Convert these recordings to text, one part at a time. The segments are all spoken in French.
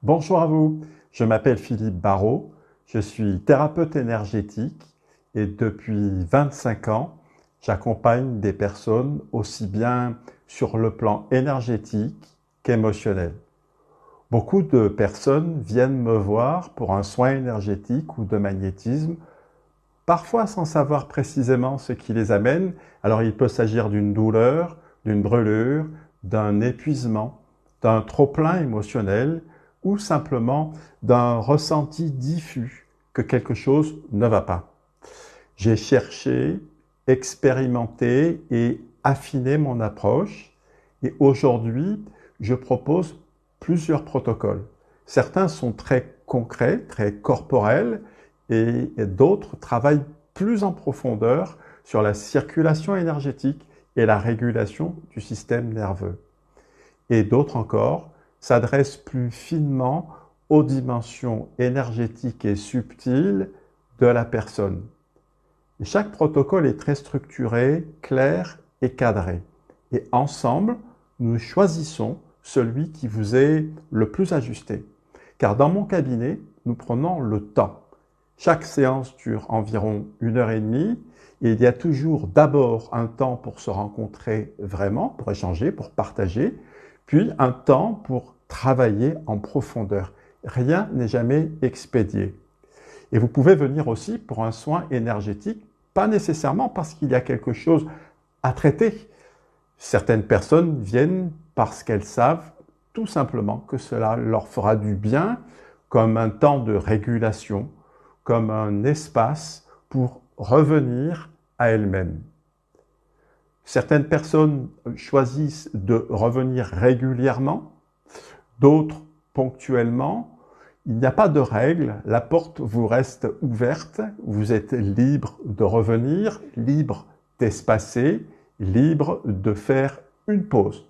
Bonjour à vous, je m'appelle Philippe Barrault, je suis thérapeute énergétique et depuis 25 ans, j'accompagne des personnes aussi bien sur le plan énergétique qu'émotionnel. Beaucoup de personnes viennent me voir pour un soin énergétique ou de magnétisme, parfois sans savoir précisément ce qui les amène. Alors il peut s'agir d'une douleur, d'une brûlure, d'un épuisement, d'un trop-plein émotionnel ou simplement d'un ressenti diffus que quelque chose ne va pas. J'ai cherché, expérimenté et affiné mon approche et aujourd'hui, je propose plusieurs protocoles. Certains sont très concrets, très corporels et d'autres travaillent plus en profondeur sur la circulation énergétique et la régulation du système nerveux. Et d'autres encore s'adressent plus finement aux dimensions énergétiques et subtiles de la personne. Et chaque protocole est très structuré, clair et cadré. Et ensemble, nous choisissons celui qui vous est le plus ajusté. Car dans mon cabinet, nous prenons le temps. Chaque séance dure environ 1h30 et il y a toujours d'abord un temps pour se rencontrer vraiment, pour échanger, pour partager, puis un temps pour travailler en profondeur. Rien n'est jamais expédié. Et vous pouvez venir aussi pour un soin énergétique, pas nécessairement parce qu'il y a quelque chose à traiter. Certaines personnes viennent parce qu'elles savent tout simplement que cela leur fera du bien, comme un temps de régulation, comme un espace pour revenir à elles-mêmes. Certaines personnes choisissent de revenir régulièrement, d'autres ponctuellement. Il n'y a pas de règle, la porte vous reste ouverte, vous êtes libre de revenir, libre d'espacer, libre de faire une pause.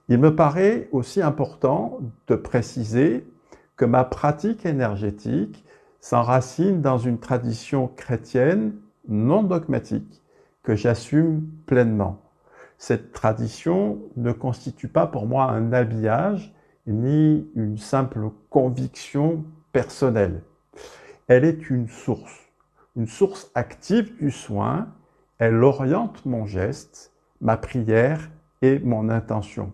Il me paraît aussi important de préciser que ma pratique énergétique s'enracine dans une tradition chrétienne non dogmatique que j'assume pleinement. Cette tradition ne constitue pas pour moi un habillage ni une simple conviction personnelle. Elle est une source active du soin. Elle oriente mon geste, ma prière et mon intention.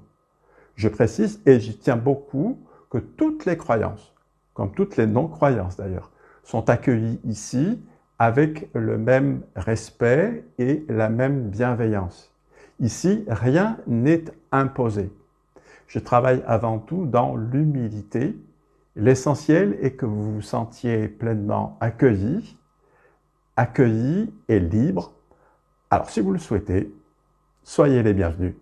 Je précise, et j'y tiens beaucoup, que toutes les croyances, comme toutes les non-croyances d'ailleurs, sont accueillies ici avec le même respect et la même bienveillance. Ici, rien n'est imposé. Je travaille avant tout dans l'humilité. L'essentiel est que vous vous sentiez pleinement accueilli et libre. Alors si vous le souhaitez, soyez les bienvenus.